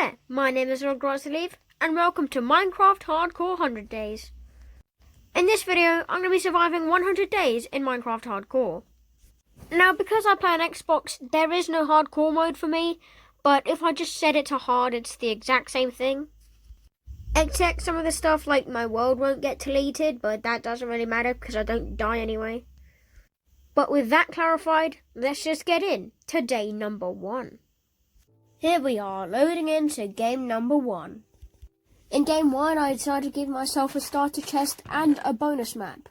there, my name is lordgrassyleaf and welcome to Minecraft Hardcore 100 Days. In this video, I'm going to be surviving 100 days in Minecraft Hardcore. Now, because I play on Xbox, there is no hardcore mode for me, but if I just set it to hard, it's the exact same thing. Except some of the stuff like my world won't get deleted, but that doesn't really matter because I don't die anyway. But with that clarified, let's just get in to day number 1. Here we are, loading into game number 1. In game 1, I decided to give myself a starter chest and a bonus map.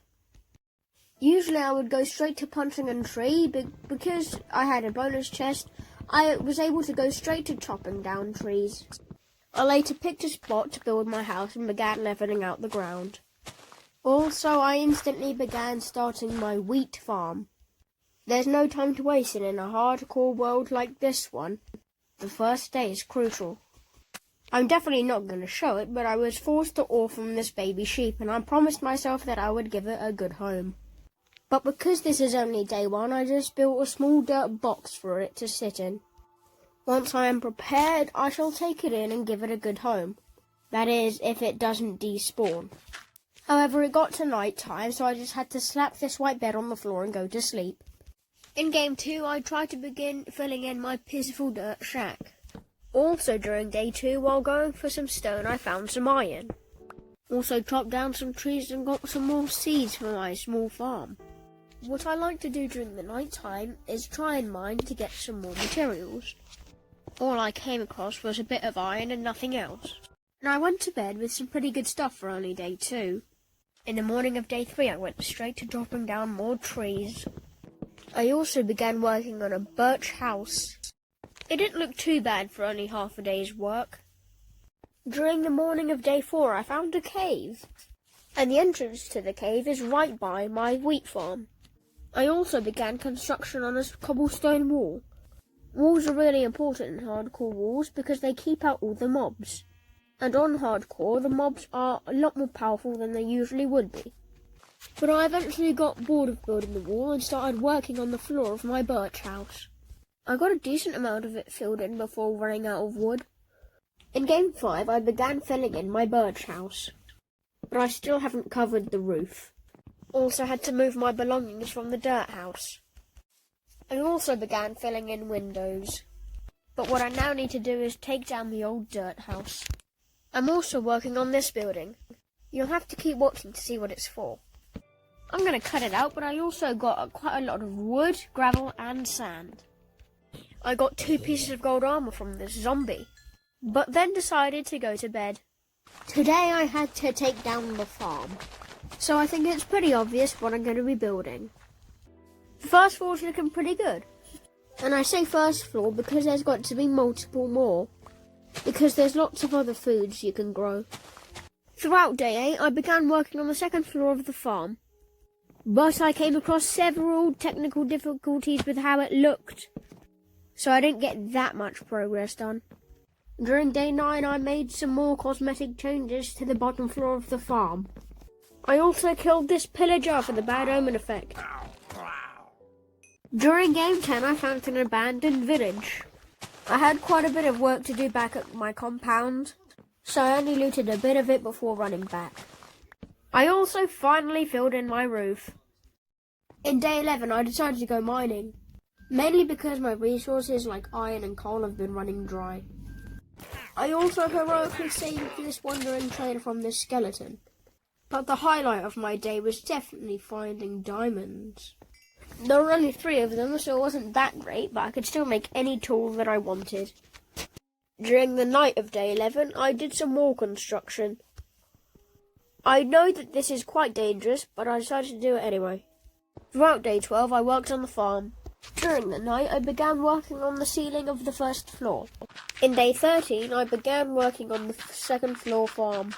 Usually I would go straight to punching a tree, but because I had a bonus chest, I was able to go straight to chopping down trees. I later picked a spot to build my house and began leveling out the ground. Also, I instantly began starting my wheat farm. There's no time to waste in a hardcore world like this one. The first day is crucial. I'm definitely not going to show it, but I was forced to orphan this baby sheep, and I promised myself that I would give it a good home. But because this is only day 1, I just built a small dirt box for it to sit in. Once I am prepared, I shall take it in and give it a good home. That is, if it doesn't despawn. However, it got to night time, so I just had to slap this white bed on the floor and go to sleep. In game 2, I tried to begin filling in my pitiful dirt shack. Also during day 2, while going for some stone, I found some iron. Also chopped down some trees and got some more seeds for my small farm. What I like to do during the night time is try and mine to get some more materials. All I came across was a bit of iron and nothing else. And I went to bed with some pretty good stuff for only day 2. In the morning of day 3, I went straight to chopping down more trees. I also began working on a birch house. It didn't look too bad for only half a day's work. During the morning of day 4, I found a cave, and the entrance to the cave is right by my wheat farm. I also began construction on a cobblestone wall. Walls are really important in hardcore walls because they keep out all the mobs. And on hardcore, the mobs are a lot more powerful than they usually would be. But I eventually got bored of building the wall and started working on the floor of my birch house. I got a decent amount of it filled in before running out of wood. In game 5, I began filling in my birch house, but I still haven't covered the roof. Also had to move my belongings from the dirt house. I also began filling in windows, but what I now need to do is take down the old dirt house. I'm also working on this building. You'll have to keep watching to see what it's for. I'm going to cut it out, but I also got quite a lot of wood, gravel and sand. I got 2 pieces of gold armor from this zombie, but then decided to go to bed. Today I had to take down the farm, so I think it's pretty obvious what I'm going to be building. The first floor is looking pretty good, and I say first floor because there's got to be multiple more, because there's lots of other foods you can grow. Throughout day 8, I began working on the second floor of the farm, but I came across several technical difficulties with how it looked, so I didn't get that much progress done. During day 9, I made some more cosmetic changes to the bottom floor of the farm. I also killed this pillager for the bad omen effect. During game 10, I found an abandoned village. I had quite a bit of work to do back at my compound, so I only looted a bit of it before running back. I also finally filled in my roof. In day 11, I decided to go mining, mainly because my resources like iron and coal have been running dry. I also heroically saved this wandering trader from this skeleton, but the highlight of my day was definitely finding diamonds. There were only 3 of them, so it wasn't that great, but I could still make any tool that I wanted. During the night of day 11, I did some more construction. I know that this is quite dangerous, but I decided to do it anyway. Throughout day 12, I worked on the farm. During the night, I began working on the ceiling of the first floor. In day 13, I began working on the second floor farm.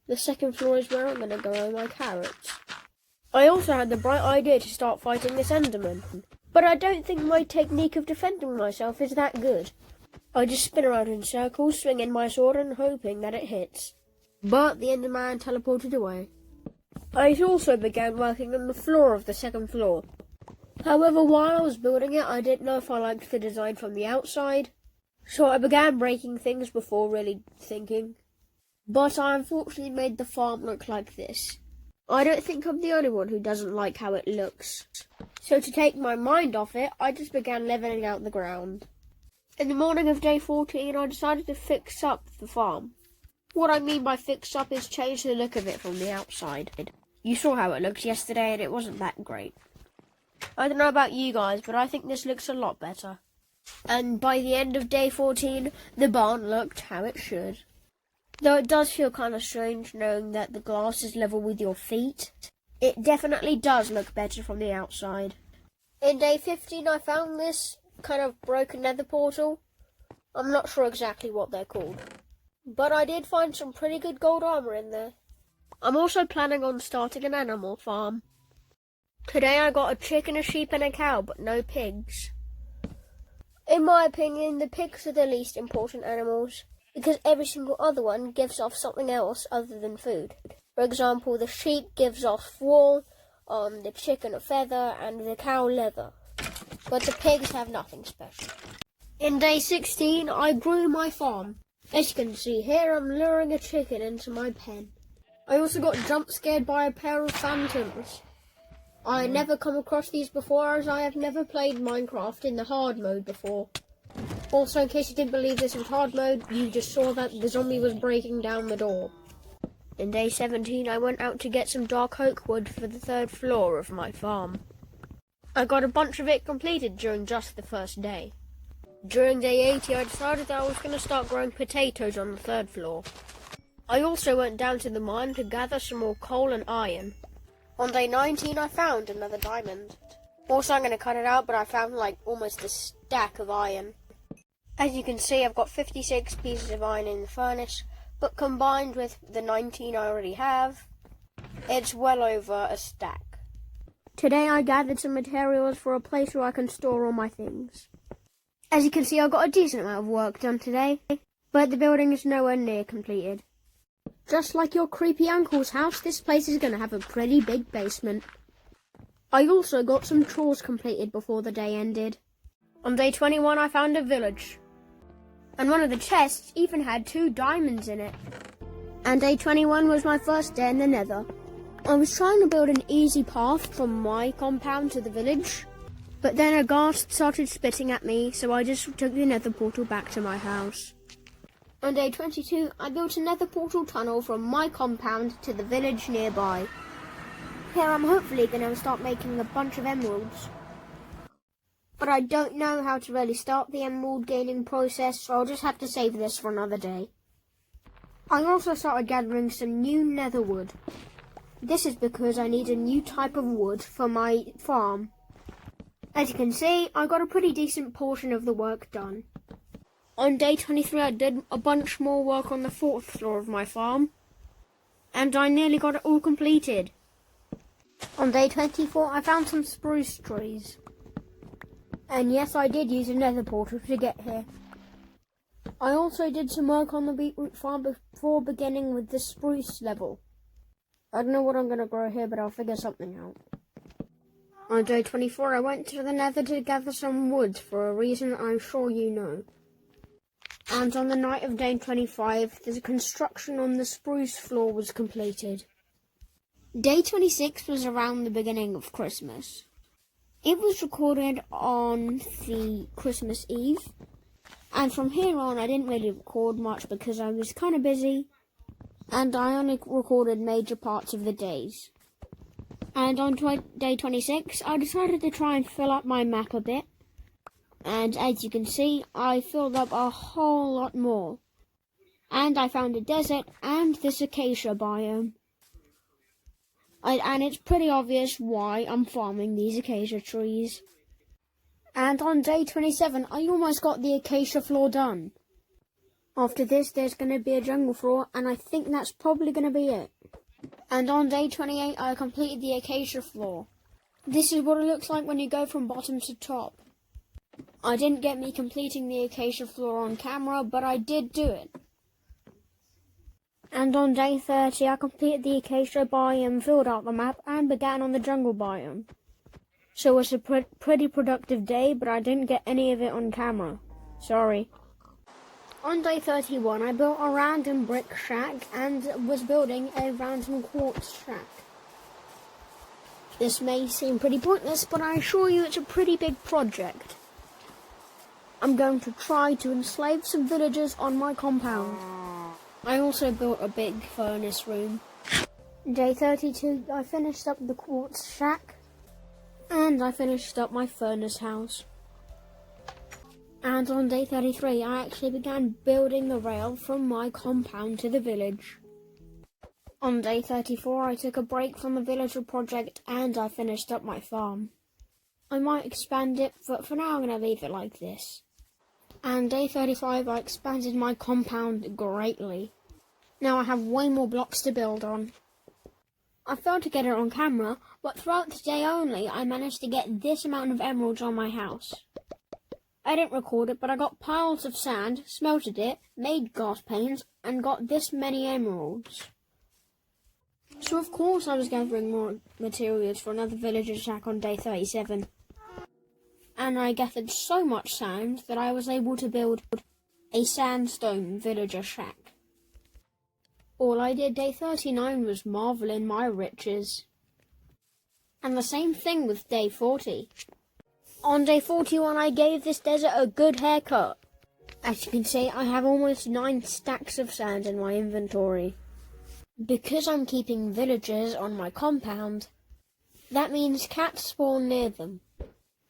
The second floor is where I'm going to grow my carrots. I also had the bright idea to start fighting this Enderman, but I don't think my technique of defending myself is that good. I just spin around in circles, swinging my sword and hoping that it hits. But the Enderman teleported away. I also began working on the floor of the second floor. However, while I was building it, I didn't know if I liked the design from the outside, So I began breaking things before really thinking. But I unfortunately made the farm look like this. I don't think I'm the only one who doesn't like how it looks. So to take my mind off it, I just began leveling out the ground. In the morning of day 14, I decided to fix up the farm. What I mean by fix up is change the look of it from the outside. You saw how it looked yesterday and it wasn't that great. I don't know about you guys, but I think this looks a lot better. And by the end of day 14, the barn looked how it should. Though it does feel kind of strange knowing that the glass is level with your feet, it definitely does look better from the outside. In day 15, I found this kind of broken nether portal. I'm not sure exactly what they're called, but I did find some pretty good gold armor in there. I'm also planning on starting an animal farm. Today I got a chicken, a sheep and a cow, but no pigs. In my opinion, the pigs are the least important animals, because every single other one gives off something else other than food. For example, the sheep gives off wool, the chicken a feather, and the cow leather. But the pigs have nothing special. In day 16, I grew my farm. As you can see here, I'm luring a chicken into my pen. I also got jump scared by a pair of phantoms. I never come across these before, as I have never played Minecraft in the hard mode before. Also, in case you didn't believe this was hard mode, you just saw that the zombie was breaking down the door. In day 17, I went out to get some dark oak wood for the 3rd floor of my farm. I got a bunch of it completed during just the first day. During day 80, I decided that I was going to start growing potatoes on the 3rd floor. I also went down to the mine to gather some more coal and iron. On day 19, I found another diamond. Also, I'm going to cut it out, but I found like almost a stack of iron. As you can see, I've got 56 pieces of iron in the furnace, but combined with the 19 I already have, it's well over a stack. Today I gathered some materials for a place where I can store all my things. As you can see, I got a decent amount of work done today, but the building is nowhere near completed. Just like your creepy uncle's house, this place is going to have a pretty big basement. I also got some chores completed before the day ended. On day 21, I found a village. And one of the chests even had 2 diamonds in it. And day 21 was my first day in the nether. I was trying to build an easy path from my compound to the village, but then a ghast started spitting at me, so I just took the nether portal back to my house. On day 22, I built a nether portal tunnel from my compound to the village nearby. Here I'm hopefully going to start making a bunch of emeralds. But I don't know how to really start the emerald gaining process, so I'll just have to save this for another day. I also started gathering some new nether wood. This is because I need a new type of wood for my farm. As you can see, I got a pretty decent portion of the work done. On day 23, I did a bunch more work on the 4th floor of my farm, and I nearly got it all completed. On day 24, I found some spruce trees. And yes, I did use a nether portal to get here. I also did some work on the beetroot farm before beginning with the spruce level. I don't know what I'm going to grow here, but I'll figure something out. On day 24, I went to the nether to gather some wood for a reason I'm sure you know. And on the night of day 25, the construction on the spruce floor was completed. Day 26 was around the beginning of Christmas. It was recorded on the Christmas Eve, and from here on I didn't really record much because I was kind of busy, and I only recorded major parts of the days. And on day 26, I decided to try and fill up my map a bit. And as you can see, I filled up a whole lot more. And I found a desert and this acacia biome. And it's pretty obvious why I'm farming these acacia trees. And on day 27, I almost got the acacia floor done. After this, there's going to be a jungle floor, and I think that's probably going to be it. And on day 28, I completed the acacia floor. This is what it looks like when you go from bottom to top. I didn't get me completing the acacia floor on camera, but I did do it. And on day 30, I completed the acacia biome, filled out the map, and began on the jungle biome. So it was a pretty productive day, but I didn't get any of it on camera. Sorry. On day 31, I built a random brick shack and was building a random quartz shack. This may seem pretty pointless, but I assure you it's a pretty big project. I'm going to try to enslave some villagers on my compound. I also built a big furnace room. Day 32, I finished up the quartz shack, and I finished up my furnace house. And on day 33, I actually began building the rail from my compound to the village. On day 34, I took a break from the villager project and I finished up my farm. I might expand it, but for now I'm going to leave it like this. And day 35, I expanded my compound greatly. Now I have way more blocks to build on. I failed to get it on camera, but throughout the day only, I managed to get this amount of emeralds on my house. I didn't record it, but I got piles of sand, smelted it, made glass panes, and got this many emeralds. So of course I was gathering more materials for another villager shack on day 37. And I gathered so much sand that I was able to build a sandstone villager shack. All I did day 39 was marvel in my riches. And the same thing with day 40. On day 41 I gave this desert a good haircut. As you can see, I have almost 9 stacks of sand in my inventory. Because I'm keeping villagers on my compound, that means cats spawn near them.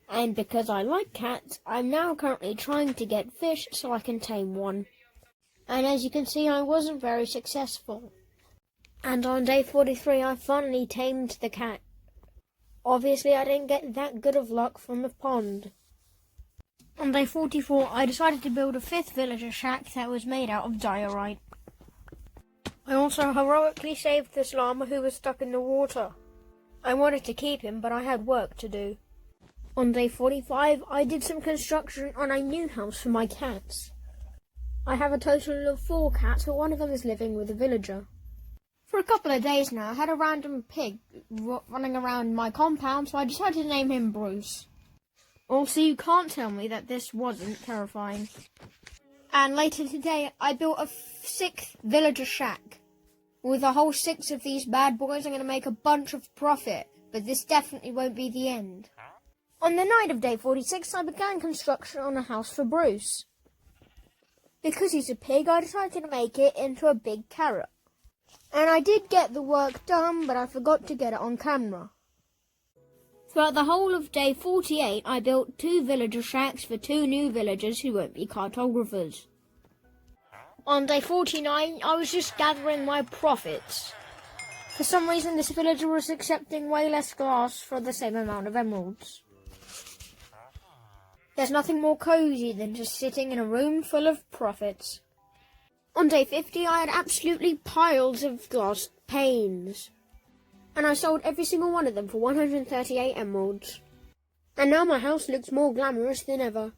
And because I like cats, I'm now currently trying to get fish so I can tame one. And as you can see, I wasn't very successful. And on day 43, I finally tamed the cat. Obviously, I didn't get that good of luck from the pond. On day 44, I decided to build a 5th villager shack that was made out of diorite. I also heroically saved this llama who was stuck in the water. I wanted to keep him, but I had work to do. On day 45, I did some construction on a new house for my cats. I have a total of 4 cats, but one of them is living with a villager. For a couple of days now, I had a random pig running around my compound, so I decided to name him Bruce. Also, you can't tell me that this wasn't terrifying. And later today, I built a 6th villager shack. With a whole 6 of these bad boys, I'm going to make a bunch of profit, but this definitely won't be the end. On the night of day 46, I began construction on a house for Bruce. Because he's a pig, I decided to make it into a big carrot. And I did get the work done, but I forgot to get it on camera. Throughout the whole of day 48, I built 2 villager shacks for 2 new villagers who won't be cartographers. On day 49, I was just gathering my profits. For some reason, this villager was accepting way less glass for the same amount of emeralds. There's nothing more cozy than just sitting in a room full of profits. On day 50, I had absolutely piles of glass panes. And I sold every single one of them for 138 emeralds. And now my house looks more glamorous than ever.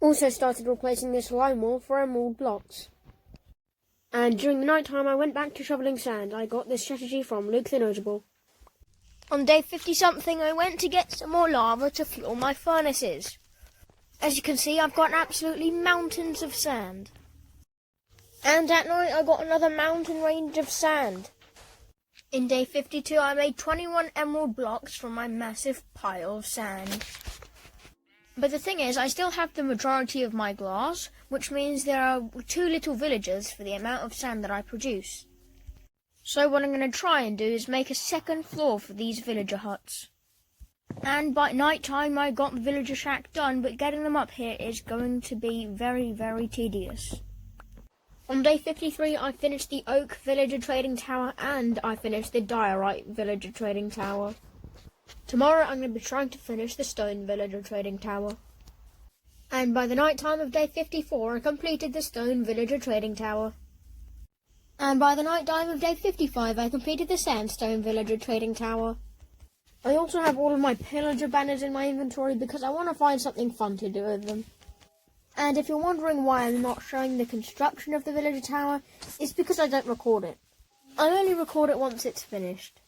Also started replacing this lime wall for emerald blocks. And during the night time I went back to shoveling sand. I got this strategy from Luke the Notable. On day 50-something I went to get some more lava to fuel my furnaces. As you can see, I've got absolutely mountains of sand. And at night I got another mountain range of sand. In day 52 I made 21 emerald blocks from my massive pile of sand. But the thing is, I still have the majority of my glass, which means there are 2 little villagers for the amount of sand that I produce. So what I'm going to try and do is make a 2nd floor for these villager huts. And by night time I got the villager shack done, but getting them up here is going to be very, very tedious. On day 53 I finished the oak villager trading tower and I finished the diorite villager trading tower. Tomorrow I'm going to be trying to finish the stone villager trading tower. And by the night time of day 54 I completed the stone villager trading tower. And by the night time of day 55 I completed the sandstone villager trading tower. I also have all of my pillager banners in my inventory because I want to find something fun to do with them. And if you're wondering why I'm not showing the construction of the villager tower, it's because I don't record it. I only record it once it's finished.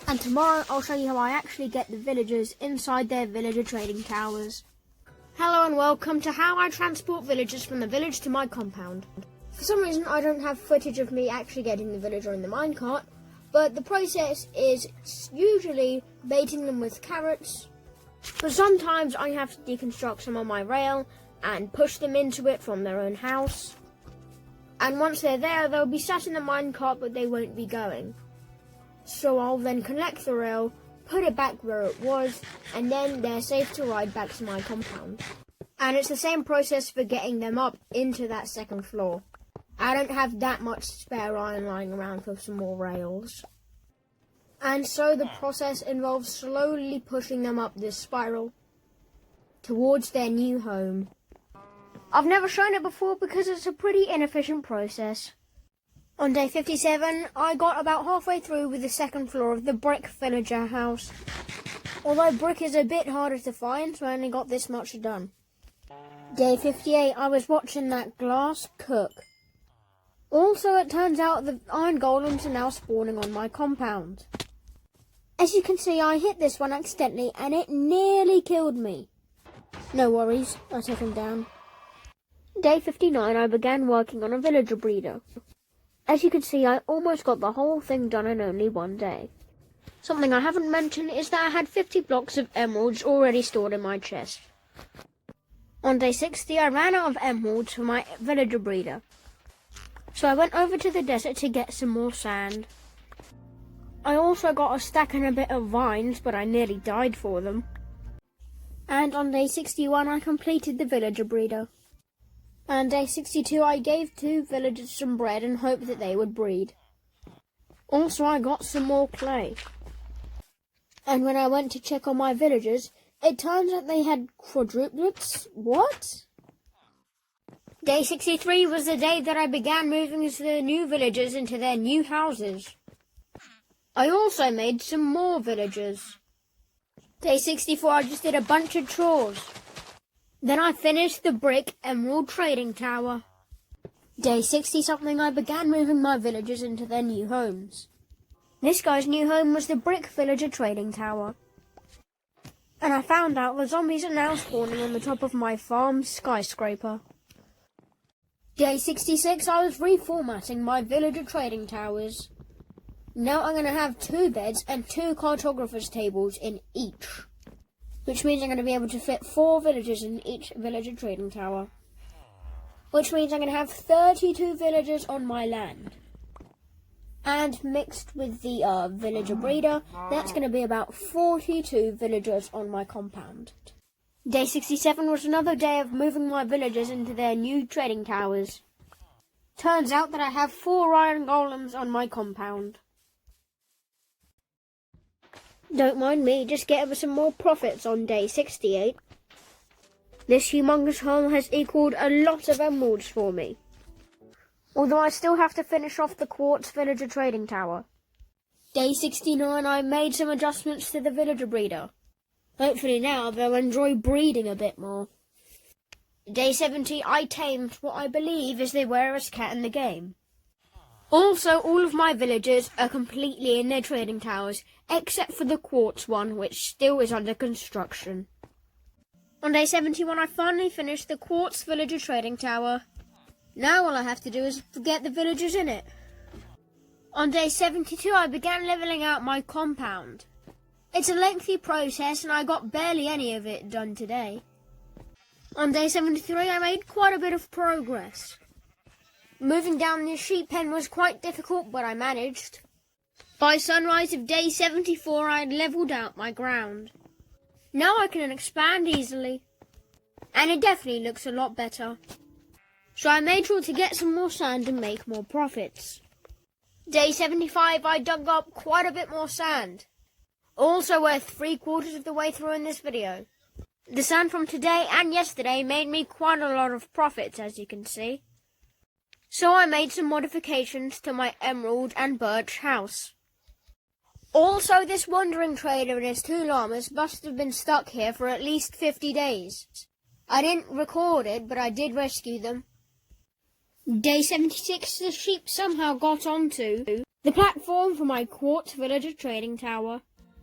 And tomorrow I'll show you how I actually get the villagers inside their villager trading towers. Hello and welcome to how I transport villagers from the village to my compound. For some reason I don't have footage of me actually getting the villager in the minecart, but the process is usually baiting them with carrots, but sometimes I have to deconstruct some on my rail and push them into it from their own house. And once they're there, they'll be sat in the minecart but they won't be going. So I'll then collect the rail, put it back where it was, and then they're safe to ride back to my compound. And it's the same process for getting them up into that second floor. I don't have that much spare iron lying around for some more rails. And so the process involves slowly pushing them up this spiral towards their new home. I've never shown it before because it's a pretty inefficient process. On day 57, I got about halfway through with the second floor of the brick villager house. Although brick is a bit harder to find, so I only got this much done. Day 58, I was watching that glass cook. Also, it turns out the iron golems are now spawning on my compound. As you can see, I hit this one accidentally and it nearly killed me. No worries, I took him down. Day 59, I began working on a villager breeder. As you can see, I almost got the whole thing done in only one day. Something I haven't mentioned is that I had 50 blocks of emeralds already stored in my chest. On day 60, I ran out of emeralds for my villager breeder. So I went over to the desert to get some more sand. I also got a stack and a bit of vines, but I nearly died for them. And on day 61, I completed the villager breeder. And day 62, I gave 2 villagers some bread and hoped that they would breed. Also, I got some more clay. And when I went to check on my villagers, it turns out they had quadruplets. What? Day 63 was the day that I began moving the new villagers into their new houses. I also made some more villagers. Day 64, I just did a bunch of chores. Then I finished the brick emerald trading tower. Day 60-something, I began moving my villagers into their new homes. This guy's new home was the brick villager trading tower. And I found out the zombies are now spawning on the top of my farm skyscraper. Day 66, I was reformatting my villager trading towers. Now I'm going to have 2 beds and 2 cartographer's tables in each. Which means I'm going to be able to fit 4 villagers in each villager trading tower. Which means I'm going to have 32 villagers on my land. And mixed with the villager breeder, that's going to be about 42 villagers on my compound. Day 67 was another day of moving my villagers into their new trading towers. Turns out that I have 4 iron golems on my compound. Don't mind me, just getting some more profits on day 68. This humongous haul has equalled a lot of emeralds for me. Although I still have to finish off the quartz villager trading tower. Day 69, I made some adjustments to the villager breeder. Hopefully now they'll enjoy breeding a bit more. Day 70, I tamed what I believe is the rarest cat in the game. Also, all of my villagers are completely in their trading towers, except for the quartz one, which still is under construction. On day 71, I finally finished the quartz villager trading tower. Now all I have to do is get the villagers in it. On day 72, I began leveling out my compound. It's a lengthy process and I got barely any of it done today. On day 73, I made quite a bit of progress. Moving down the sheep pen was quite difficult, but I managed. By sunrise of day 74, I had levelled out my ground. Now I can expand easily. And it definitely looks a lot better. So I made sure to get some more sand and make more profits. Day 75, I dug up quite a bit more sand. Also worth 3/4 of the way through in this video. The sand from today and yesterday made me quite a lot of profits, as you can see. So I made some modifications to my emerald and birch house. Also, this wandering trader and his 2 llamas must have been stuck here for at least 50 days. I didn't record it, but I did rescue them. Day 76, the sheep somehow got onto the platform for my quartz villager trading tower.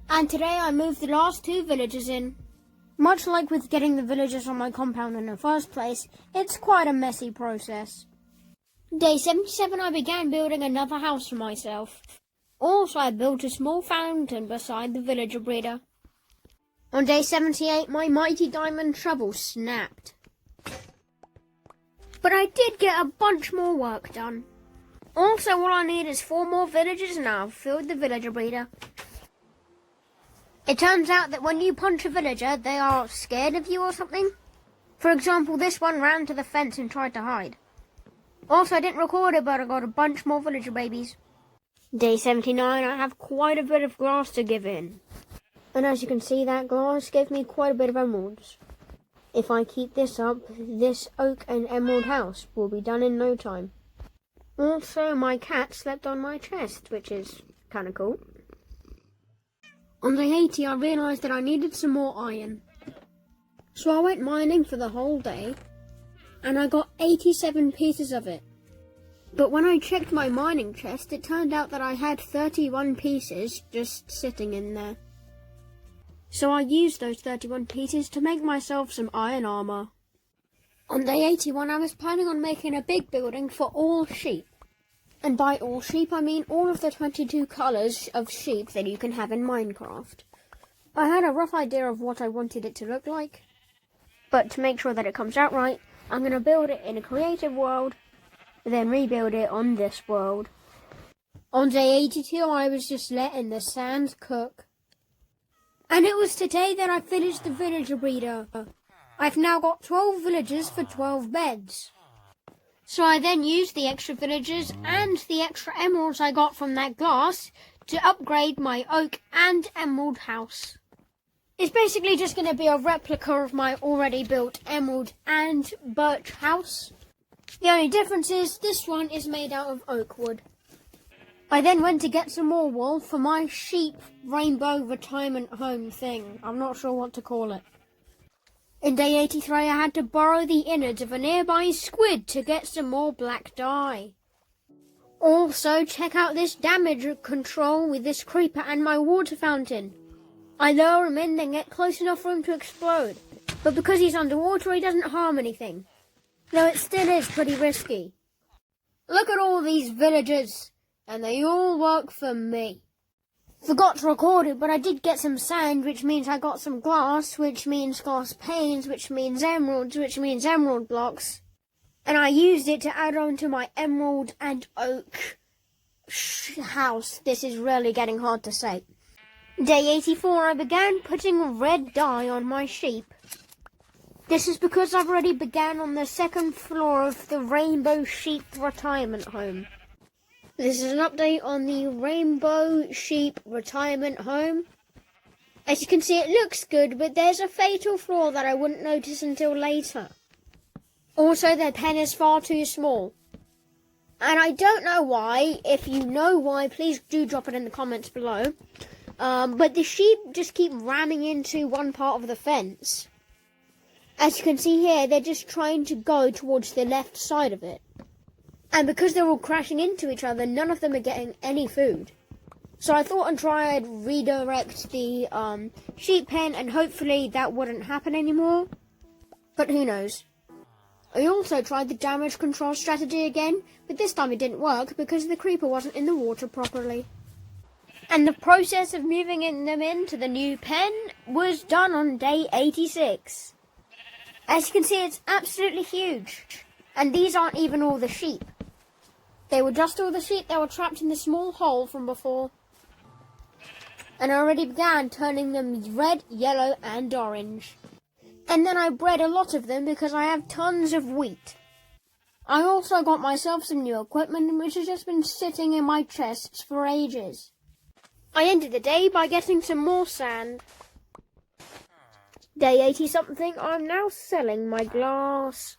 And today I moved the last 2 villagers in. Much like with getting the villagers on my compound in the first place, it's quite a messy process. Day 77 I began building another house for myself. Also I built a small fountain beside the villager breeder. On day 78 my mighty diamond shovel snapped. But I did get a bunch more work done. Also all I need is 4 more villagers and I've filled the villager breeder. It turns out that when you punch a villager, they are scared of you or something. For example, this one ran to the fence and tried to hide. Also, I didn't record it, but I got a bunch more villager babies. Day 79, I have quite a bit of glass to give in. And as you can see, that glass gave me quite a bit of emeralds. If I keep this up, this oak and emerald house will be done in no time. Also, my cat slept on my chest, which is kind of cool. On day 80, I realised that I needed some more iron. So I went mining for the whole day, and I got 87 pieces of it. But when I checked my mining chest, it turned out that I had 31 pieces just sitting in there. So I used those 31 pieces to make myself some iron armour. On day 81, I was planning on making a big building for all sheep. And by all sheep, I mean all of the 22 colours of sheep that you can have in Minecraft. I had a rough idea of what I wanted it to look like. But to make sure that it comes out right, I'm going to build it in a creative world, then rebuild it on this world. On day 82, I was just letting the sand cook. And it was today that I finished the villager breeder. I've now got 12 villagers for 12 beds. So I then used the extra villagers and the extra emeralds I got from that glass to upgrade my oak and emerald house. It's basically just going to be a replica of my already built emerald and birch house. The only difference is this one is made out of oak wood. I then went to get some more wool for my sheep rainbow retirement home thing. I'm not sure what to call it. In day 83, I had to borrow the innards of a nearby squid to get some more black dye. Also, check out this damage control with this creeper and my water fountain. I lure him in and get close enough for him to explode. But because he's underwater, he doesn't harm anything. Though it still is pretty risky. Look at all these villagers, and they all work for me. Forgot to record it, but I did get some sand, which means I got some glass, which means glass panes, which means emeralds, which means emerald blocks. And I used it to add on to my emerald and oak house. This is really getting hard to say. Day 84, I began putting red dye on my sheep. This is because I've already began on the 2nd floor of the Rainbow Sheep Retirement Home. This is an update on the Rainbow Sheep Retirement Home. As you can see, it looks good, but there's a fatal flaw that I wouldn't notice until later. Also, their pen is far too small. And I don't know why. If you know why, please do drop it in the comments below. But the sheep just keep ramming into one part of the fence. As you can see here, they're just trying to go towards the left side of it. And because they're all crashing into each other, none of them are getting any food. So I thought I'd redirect the sheep pen, and hopefully that wouldn't happen anymore. But who knows. I also tried the damage control strategy again, but this time it didn't work because the creeper wasn't in the water properly. And the process of moving them into the new pen was done on day 86. As you can see, it's absolutely huge. And these aren't even all the sheep. They were just all the sheep that were trapped in the small hole from before. And I already began turning them red, yellow and orange. And then I bred a lot of them because I have tons of wheat. I also got myself some new equipment which has just been sitting in my chests for ages. I ended the day by getting some more sand. Day 80-something, I'm now selling my glass.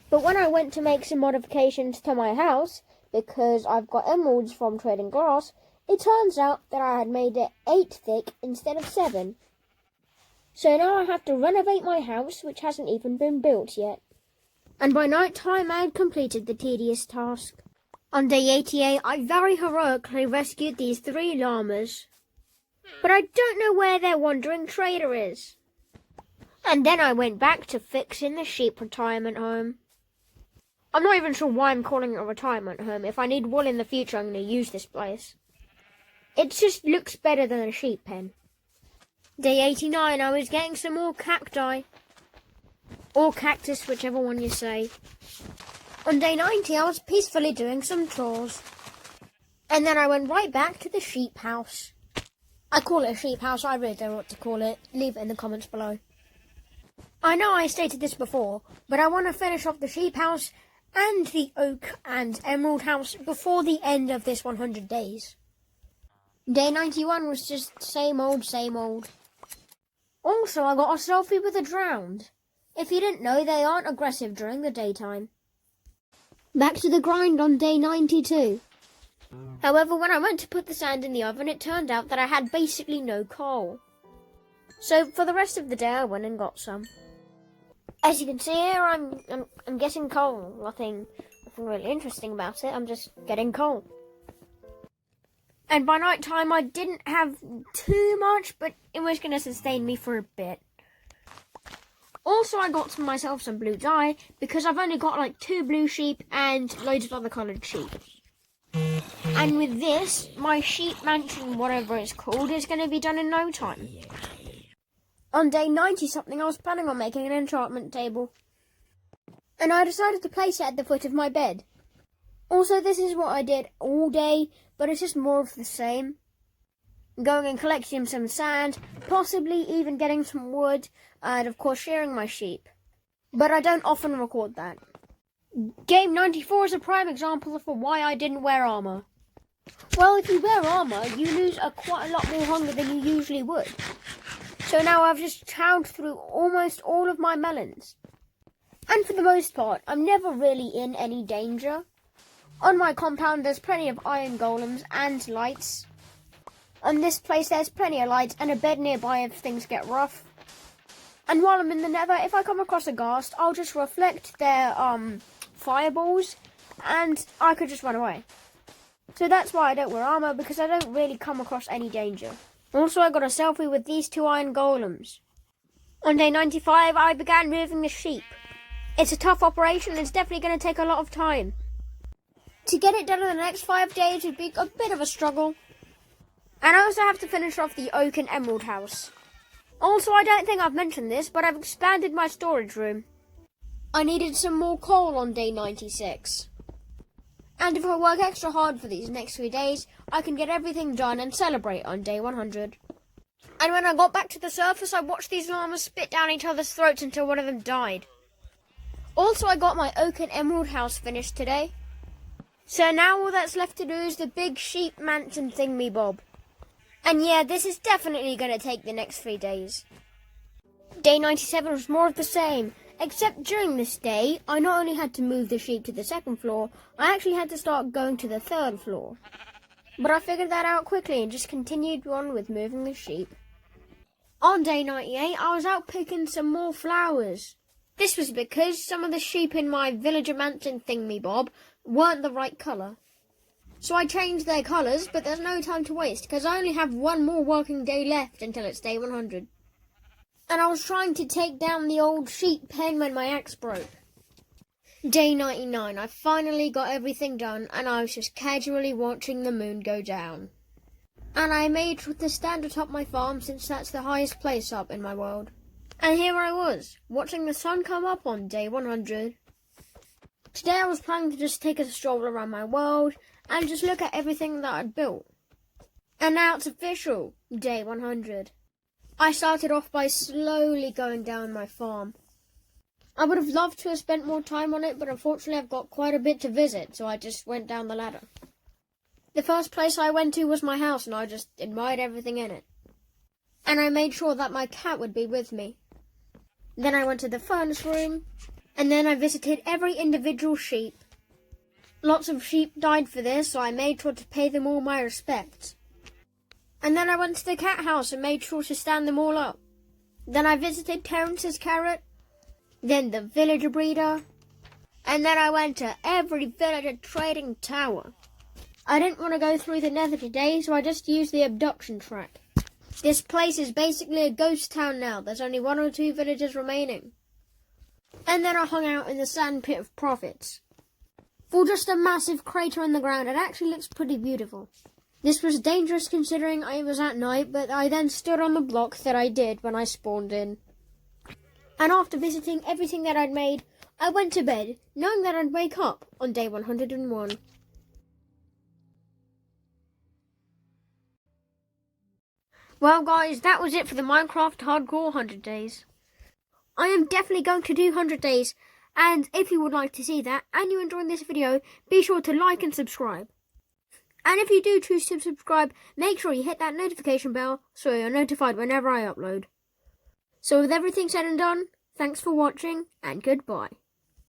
But when I went to make some modifications to my house, because I've got emeralds from trading glass, it turns out that I had made it 8 thick instead of 7. So now I have to renovate my house, which hasn't even been built yet. And by night time I had completed the tedious task. On day 88, I very heroically rescued these 3 llamas. But I don't know where their wandering trader is. And then I went back to fixing the sheep retirement home. I'm not even sure why I'm calling it a retirement home. If I need wool in the future, I'm going to use this place. It just looks better than a sheep pen. Day 89, I was getting some more cacti. Or cactus, whichever one you say. On day 90, I was peacefully doing some chores. And then I went right back to the sheep house. I call it a sheep house, I really don't know what to call it. Leave it in the comments below. I know I stated this before, but I want to finish off the sheep house and the oak and emerald house before the end of this 100 days. Day 91 was just same old, same old. Also, I got a selfie with a drowned. If you didn't know, they aren't aggressive during the daytime. Back to the grind on day 92. However, when I went to put the sand in the oven, it turned out that I had basically no coal. So for the rest of the day, I went and got some. As you can see here, I'm getting coal. Nothing really interesting about it. I'm just getting coal. And by night time, I didn't have too much, but it was going to sustain me for a bit. Also, I got myself some blue dye because I've only got like 2 blue sheep and loads of other coloured sheep. And with this, my sheep mansion, whatever it's called, is going to be done in no time. On day 90 something, I was planning on making an enchantment table. And I decided to place it at the foot of my bed. Also, this is what I did all day, but it's just more of the same. Going and collecting some sand, possibly even getting some wood, and of course shearing my sheep. But I don't often record that. Game 94 is a prime example of why I didn't wear armour. Well, if you wear armour, you lose quite a lot more hunger than you usually would. So now I've just chowed through almost all of my melons. And for the most part, I'm never really in any danger. On my compound there's plenty of iron golems and lights. On this place there's plenty of lights and a bed nearby if things get rough. And while I'm in the nether, if I come across a ghast, I'll just reflect their fireballs and I could just run away. So that's why I don't wear armour, because I don't really come across any danger. Also, I got a selfie with these 2 iron golems. On day 95, I began moving the sheep. It's a tough operation and it's definitely going to take a lot of time. To get it done in the next 5 days would be a bit of a struggle. And I also have to finish off the oak and emerald house. Also, I don't think I've mentioned this, but I've expanded my storage room. I needed some more coal on day 96. And if I work extra hard for these next 3 days, I can get everything done and celebrate on day 100. And when I got back to the surface, I watched these llamas spit down each other's throats until one of them died. Also, I got my oak and emerald house finished today. So now all that's left to do is the big sheep mansion thingy-bob. And yeah, this is definitely going to take the next 3 days. Day 97 was more of the same. Except during this day, I not only had to move the sheep to the 2nd floor, I actually had to start going to the 3rd floor. But I figured that out quickly and just continued on with moving the sheep. On day 98, I was out picking some more flowers. This was because some of the sheep in my villager mansion thingy-bob weren't the right colour. So I changed their colours, but there's no time to waste because I only have 1 more working day left until it's day 100. And I was trying to take down the old sheep pen when my axe broke. Day 99, I finally got everything done and I was just casually watching the moon go down. And I made sure to stand atop my farm since that's the highest place up in my world. And here I was, watching the sun come up on day 100. Today I was planning to just take a stroll around my world and just look at everything that I'd built. And now it's official, day 100. I started off by slowly going down my farm. I would have loved to have spent more time on it, but unfortunately I've got quite a bit to visit, so I just went down the ladder. The first place I went to was my house, and I just admired everything in it. And I made sure that my cat would be with me. Then I went to the furnace room, and then I visited every individual sheep. Lots of sheep died for this, so I made sure to pay them all my respects. And then I went to the cat house and made sure to stand them all up. Then I visited Terence's carrot, then the villager breeder, and then I went to every villager trading tower. I didn't want to go through the nether today, so I just used the abduction track. This place is basically a ghost town now. There's only 1 or 2 villagers remaining. And then I hung out in the sand pit of prophets. For just a massive crater in the ground, it actually looks pretty beautiful. This was dangerous considering it was at night, but I then stood on the block that I did when I spawned in. And after visiting everything that I'd made, I went to bed, knowing that I'd wake up on day 101. Well guys, that was it for the Minecraft Hardcore 100 days. I am definitely going to do 100 days, and if you would like to see that, and you enjoyed this video, be sure to like and subscribe. And if you do choose to subscribe, make sure you hit that notification bell so you're notified whenever I upload. So with everything said and done, thanks for watching, and goodbye.